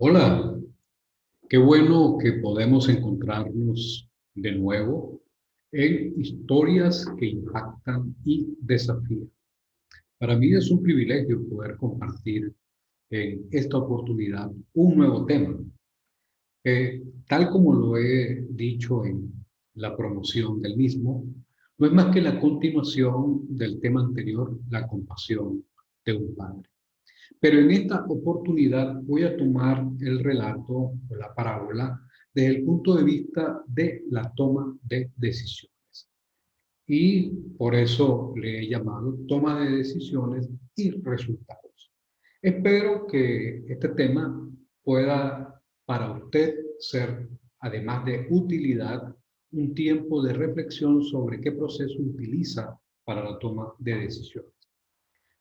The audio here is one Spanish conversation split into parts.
Hola, qué bueno que podemos encontrarnos de nuevo en historias que impactan y desafían. Para mí es un privilegio poder compartir en esta oportunidad un nuevo tema. Tal como lo he dicho en la promoción del mismo, no es más que la continuación del tema anterior, la compasión de un padre. Pero en esta oportunidad voy a tomar el relato o la parábola desde el punto de vista de la toma de decisiones. Y por eso le he llamado toma de decisiones y resultados. Espero que este tema pueda para usted ser, además de utilidad, un tiempo de reflexión sobre qué proceso utiliza para la toma de decisiones.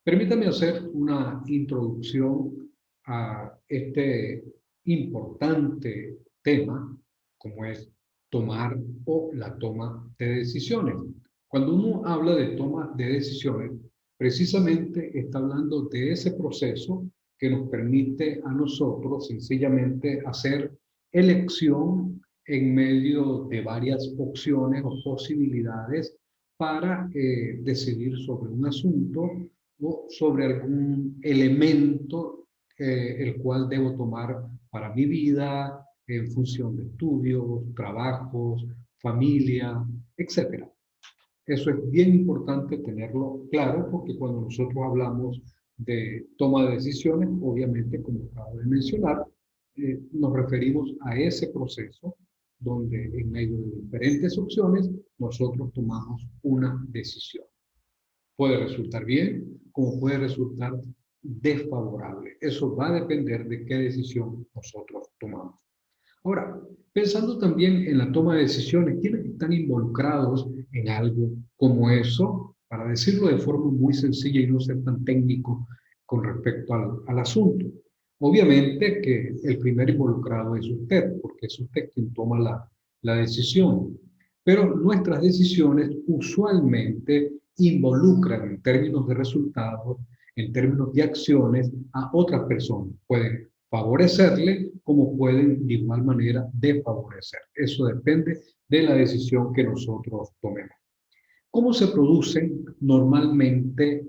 Permítame hacer una introducción a este importante tema, como es tomar o la toma de decisiones. Cuando uno habla de toma de decisiones, precisamente está hablando de ese proceso que nos permite a nosotros sencillamente hacer elección en medio de varias opciones o posibilidades para decidir sobre un asunto o sobre algún elemento el cual debo tomar para mi vida en función de estudios, trabajos, familia, etcétera. Eso es bien importante tenerlo claro porque cuando nosotros hablamos de toma de decisiones, obviamente, como acabo de mencionar, nos referimos a ese proceso donde en medio de diferentes opciones nosotros tomamos una decisión. Puede resultar bien, como puede resultar desfavorable. Eso va a depender de qué decisión nosotros tomamos. Ahora, pensando también en la toma de decisiones, ¿quiénes están involucrados en algo como eso? Para decirlo de forma muy sencilla y no ser tan técnico con respecto al asunto. Obviamente que el primer involucrado es usted, porque es usted quien toma la decisión. Pero nuestras decisiones usualmente involucran en términos de resultados, en términos de acciones, a otras personas. Pueden favorecerle como pueden de igual manera desfavorecer. Eso depende de la decisión que nosotros tomemos. ¿Cómo se produce normalmente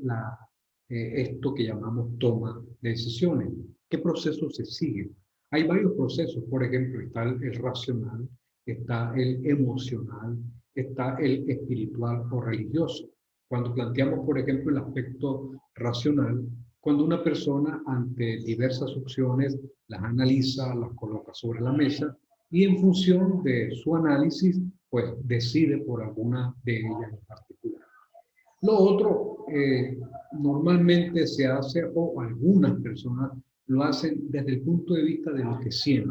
esto que llamamos toma de decisiones? ¿Qué proceso se sigue? Hay varios procesos, por ejemplo, está el racional, está el emocional, está el espiritual o religioso. Cuando planteamos, por ejemplo, el aspecto racional, cuando una persona ante diversas opciones las analiza, las coloca sobre la mesa y en función de su análisis pues decide por alguna de ellas en particular. Lo otro normalmente se hace, o algunas personas lo hacen desde el punto de vista de lo que sienten,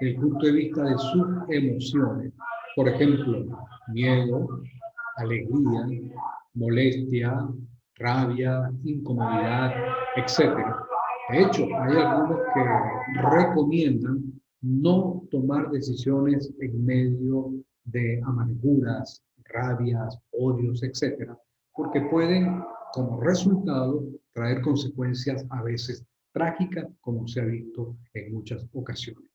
desde el punto de vista de sus emociones. Por ejemplo, miedo, alegría, molestia, rabia, incomodidad, etcétera. De hecho, hay algunos que recomiendan no tomar decisiones en medio de amarguras, rabias, odios, etcétera, porque pueden, como resultado, traer consecuencias a veces trágicas, como se ha visto en muchas ocasiones.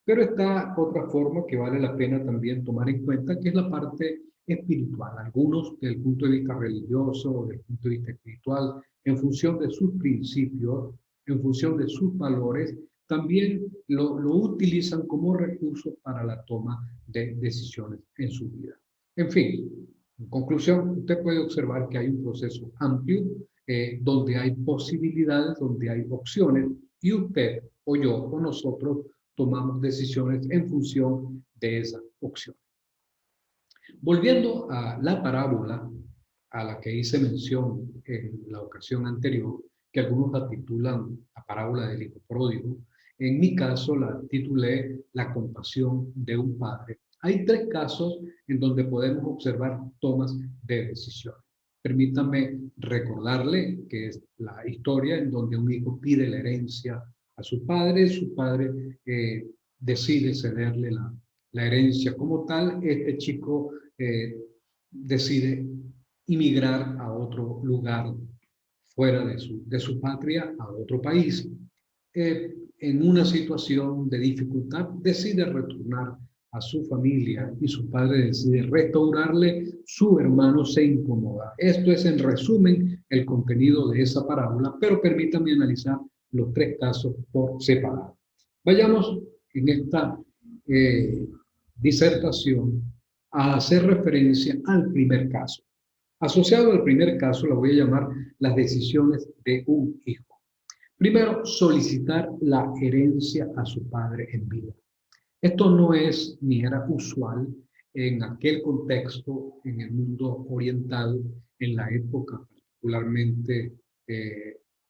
Pero está otra forma que vale la pena también tomar en cuenta, que es la parte espiritual. Algunos, desde el punto de vista religioso o desde el punto de vista espiritual, en función de sus principios, en función de sus valores, también lo utilizan como recurso para la toma de decisiones en su vida. En fin, en conclusión, usted puede observar que hay un proceso amplio donde hay posibilidades, donde hay opciones, y usted o yo o nosotros tomamos decisiones en función de esa opción. Volviendo a la parábola a la que hice mención en la ocasión anterior, que algunos la titulan la parábola del hijo pródigo, en mi caso la titulé La compasión de un padre. Hay tres casos en donde podemos observar tomas de decisiones. Permítame recordarle que es la historia en donde un hijo pide la herencia a su padre decide cederle la herencia como tal, este chico decide emigrar a otro lugar fuera de su patria, a otro país. en una situación de dificultad, decide retornar a su familia y su padre decide restaurarle, su hermano se incomoda. Esto es en resumen el contenido de esa parábola, pero permítanme analizar los tres casos por separado. Vayamos en esta disertación a hacer referencia al primer caso. Asociado al primer caso, la voy a llamar las decisiones de un hijo. Primero, solicitar la herencia a su padre en vida. Esto no es ni era usual en aquel contexto, en el mundo oriental, en la época particularmente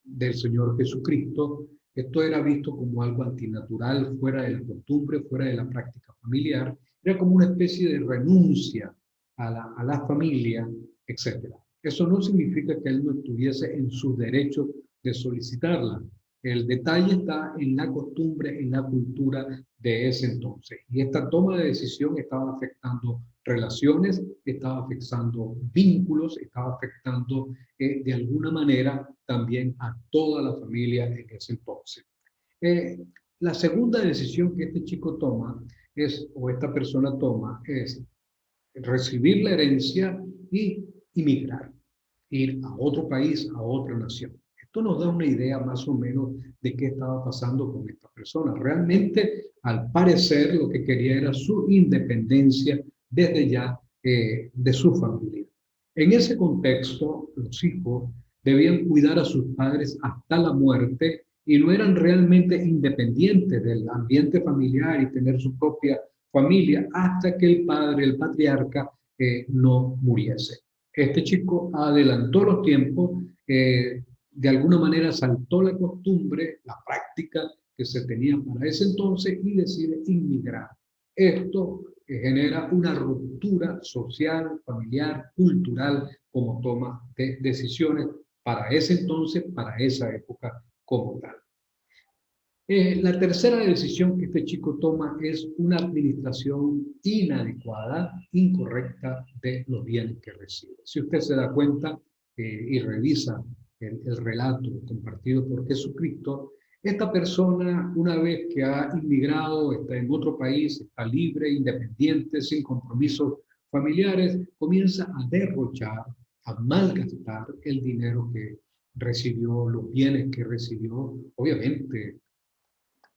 del Señor Jesucristo. Esto era visto como algo antinatural, fuera de la costumbre, fuera de la práctica familiar. Era como una especie de renuncia a la familia, etc. Eso no significa que él no estuviese en su derecho de solicitarla. El detalle está en la costumbre, en la cultura de ese entonces. Y esta toma de decisión estaba afectando relaciones, estaba afectando vínculos, estaba afectando de alguna manera también a toda la familia en ese entonces. La segunda decisión que este chico toma es, o esta persona toma, es recibir la herencia y emigrar, ir a otro país, a otra nación. Esto nos da una idea más o menos de qué estaba pasando con esta persona. Realmente, al parecer, lo que quería era su independencia desde ya de su familia. En ese contexto, los hijos debían cuidar a sus padres hasta la muerte y no eran realmente independientes del ambiente familiar y tener su propia familia hasta que el padre, el patriarca, no muriese. Este chico adelantó los tiempos, de alguna manera saltó la costumbre, la práctica que se tenía para ese entonces y decide inmigrar. Esto genera una ruptura social, familiar, cultural, como toma de decisiones para ese entonces, para esa época como tal. La tercera decisión que este chico toma es una administración inadecuada, incorrecta de los bienes que recibe. Si usted se da cuenta y revisa el relato compartido por Jesucristo, esta persona, una vez que ha inmigrado, está en otro país, está libre, independiente, sin compromisos familiares, comienza a derrochar, a malgastar el dinero que recibió, los bienes que recibió, obviamente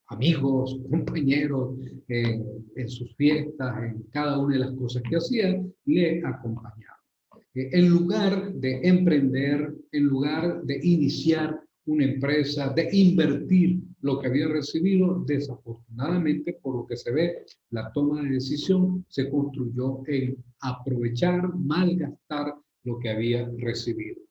amigos, compañeros, en sus fiestas, en cada una de las cosas que hacía, le acompañaban. En lugar de emprender, en lugar de iniciar una empresa, de invertir lo que había recibido, desafortunadamente, por lo que se ve, la toma de decisión se construyó en aprovechar, malgastar lo que había recibido.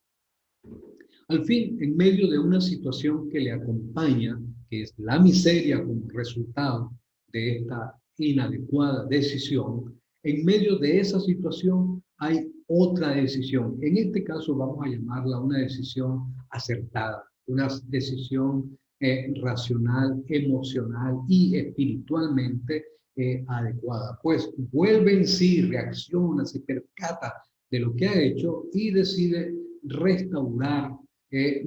Al fin, en medio de una situación que le acompaña, que es la miseria como resultado de esta inadecuada decisión, en medio de esa situación hay otra decisión. En este caso vamos a llamarla una decisión acertada, una decisión racional, emocional y espiritualmente adecuada. Pues vuelve en sí, reacciona, se percata de lo que ha hecho y decide restaurar,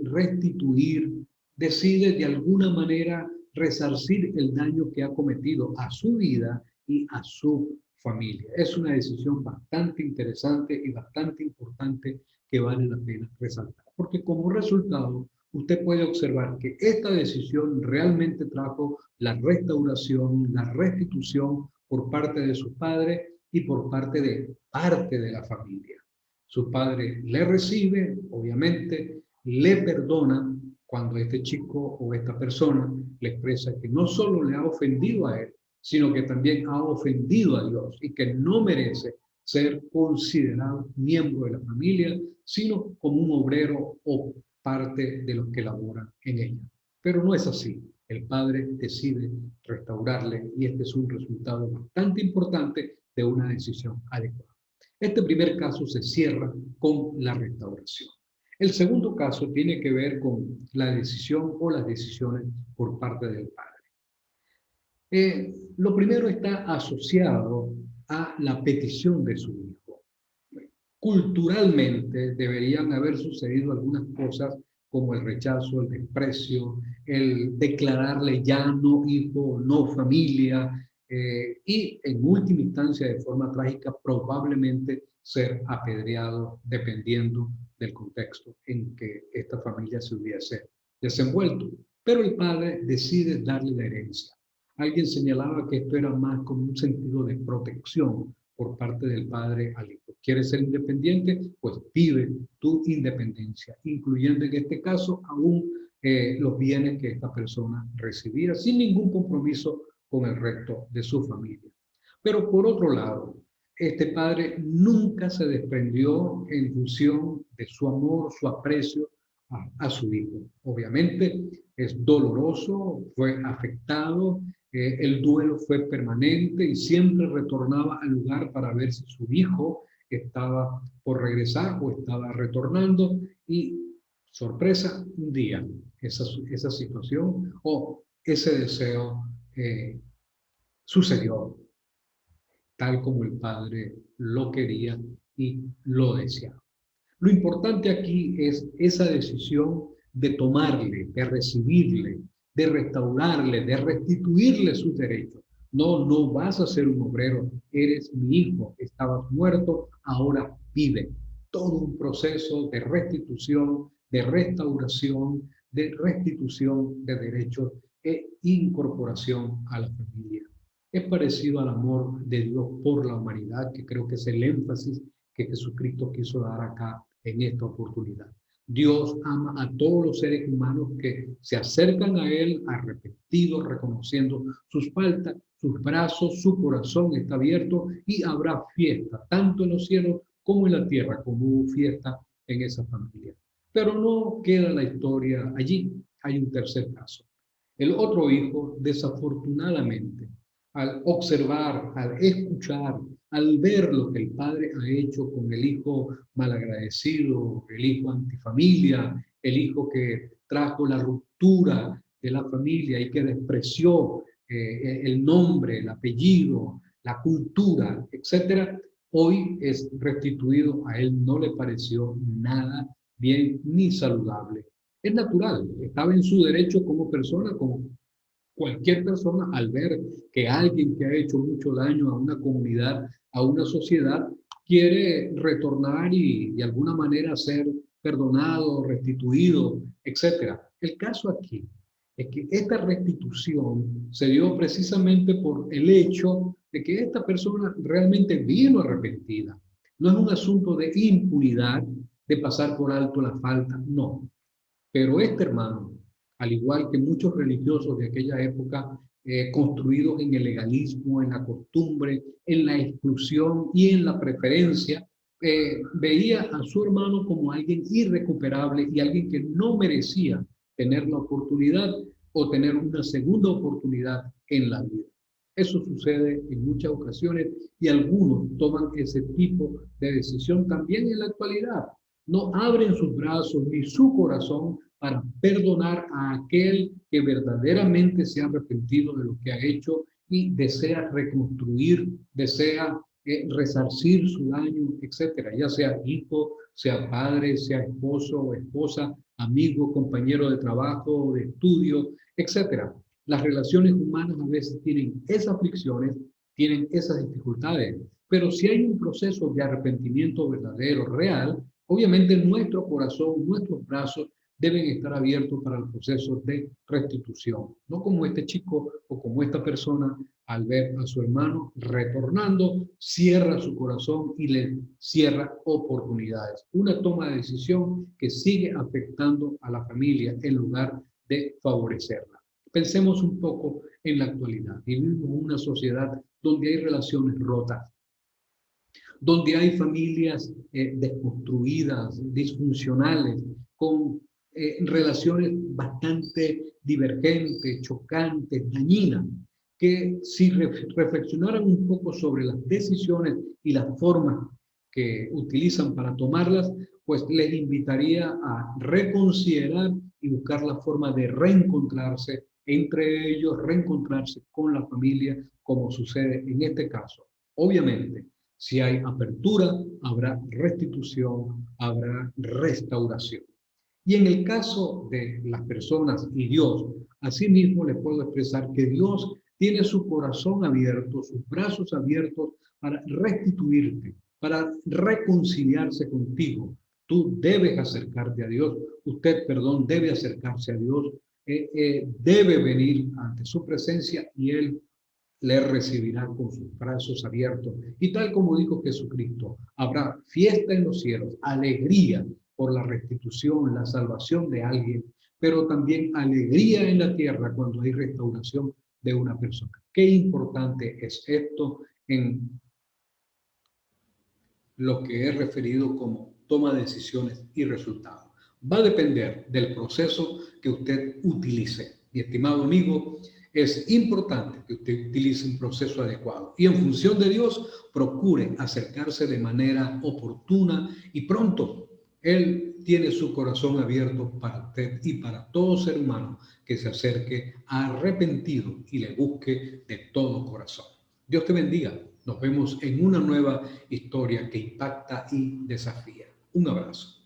restituir, decide de alguna manera resarcir el daño que ha cometido a su vida y a su familia. Es una decisión bastante interesante y bastante importante que vale la pena resaltar, porque como resultado usted puede observar que esta decisión realmente trajo la restauración, la restitución por parte de su padre y por parte de la familia. Su padre le recibe, obviamente, le perdona cuando este chico o esta persona le expresa que no solo le ha ofendido a él, sino que también ha ofendido a Dios y que no merece ser considerado miembro de la familia, sino como un obrero o parte de los que laboran en ella. Pero no es así. El padre decide restaurarle y este es un resultado bastante importante de una decisión adecuada. Este primer caso se cierra con la restauración. El segundo caso tiene que ver con la decisión o las decisiones por parte del padre. Lo primero está asociado a la petición de su hijo. Culturalmente deberían haber sucedido algunas cosas como el rechazo, el desprecio, el declararle ya no hijo, no familia, y en última instancia, de forma trágica, probablemente ser apedreado dependiendo del contexto en que esta familia se hubiese desenvuelto. Pero el padre decide darle la herencia. Alguien señalaba que esto era más como un sentido de protección por parte del padre al hijo. ¿Quieres ser independiente? Pues vive tu independencia, incluyendo en este caso aún los bienes que esta persona recibía sin ningún compromiso con el resto de su familia. Pero por otro lado, este padre nunca se desprendió en función de su amor, su aprecio a su hijo. Obviamente es doloroso, fue afectado, el duelo fue permanente y siempre retornaba al lugar para ver si su hijo estaba por regresar o estaba retornando y sorpresa, un día esa situación o ese deseo sucedió tal como el padre lo quería y lo deseaba. Lo importante aquí es esa decisión de tomarle, de recibirle, de restaurarle, de restituirle sus derechos. No, no vas a ser un obrero, eres mi hijo, estabas muerto, ahora vive. Todo un proceso de restitución, de restauración, de restitución de derechos e incorporación a la familia. Es parecido al amor de Dios por la humanidad, que creo que es el énfasis que Jesucristo quiso dar acá en esta oportunidad. Dios ama a todos los seres humanos que se acercan a Él arrepentidos, reconociendo sus faltas, sus brazos, su corazón está abierto y habrá fiesta, tanto en los cielos como en la tierra, como hubo fiesta en esa familia. Pero no queda la historia allí, hay un tercer caso. El otro hijo, desafortunadamente, al observar, al escuchar, al ver lo que el padre ha hecho con el hijo malagradecido, el hijo antifamilia, el hijo que trajo la ruptura de la familia y que despreció el nombre, el apellido, la cultura, etcétera, hoy es restituido. A él no le pareció nada bien ni saludable. Es natural, estaba en su derecho como persona, como cualquier persona, al ver que alguien que ha hecho mucho daño a una comunidad, a una sociedad, quiere retornar y de alguna manera ser perdonado, restituido, etcétera. El caso aquí es que esta restitución se dio precisamente por el hecho de que esta persona realmente vino arrepentida. No es un asunto de impunidad, de pasar por alto la falta, no. Pero este hermano, al igual que muchos religiosos de aquella época, construidos en el legalismo, en la costumbre, en la exclusión y en la preferencia, veía a su hermano como alguien irrecuperable y alguien que no merecía tener la oportunidad o tener una segunda oportunidad en la vida. Eso sucede en muchas ocasiones y algunos toman ese tipo de decisión también en la actualidad. No abren sus brazos ni su corazón para perdonar a aquel que verdaderamente se ha arrepentido de lo que ha hecho y desea reconstruir, desea resarcir su daño, etcétera, ya sea hijo, sea padre, sea esposo o esposa, amigo, compañero de trabajo, de estudio, etcétera. Las relaciones humanas a veces tienen esas aflicciones, tienen esas dificultades, pero si hay un proceso de arrepentimiento verdadero, real, obviamente nuestro corazón, nuestros brazos deben estar abiertos para el proceso de restitución. No como este chico o como esta persona al ver a su hermano retornando, cierra su corazón y le cierra oportunidades. Una toma de decisión que sigue afectando a la familia en lugar de favorecerla. Pensemos un poco en la actualidad. Vivimos en una sociedad donde hay relaciones rotas, donde hay familias desconstruidas, disfuncionales, con relaciones bastante divergentes, chocantes, dañinas, que si reflexionaran un poco sobre las decisiones y las formas que utilizan para tomarlas, pues les invitaría a reconsiderar y buscar la forma de reencontrarse entre ellos, reencontrarse con la familia, como sucede en este caso. Obviamente, si hay apertura, habrá restitución, habrá restauración. Y en el caso de las personas y Dios, asimismo le puedo expresar que Dios tiene su corazón abierto, sus brazos abiertos para restituirte, para reconciliarse contigo. Tú debes acercarte a Dios, usted, perdón, debe acercarse a Dios, debe venir ante su presencia y Él le recibirá con sus brazos abiertos. Y tal como dijo Jesucristo, habrá fiesta en los cielos, alegría por la restitución, la salvación de alguien, pero también alegría en la tierra cuando hay restauración de una persona. Qué importante es esto en lo que he referido como toma de decisiones y resultados. Va a depender del proceso que usted utilice. Mi estimado amigo, es importante que usted utilice un proceso adecuado y en función de Dios procure acercarse de manera oportuna y pronto. Él tiene su corazón abierto para usted y para todo ser humano que se acerque arrepentido y le busque de todo corazón. Dios te bendiga. Nos vemos en una nueva historia que impacta y desafía. Un abrazo.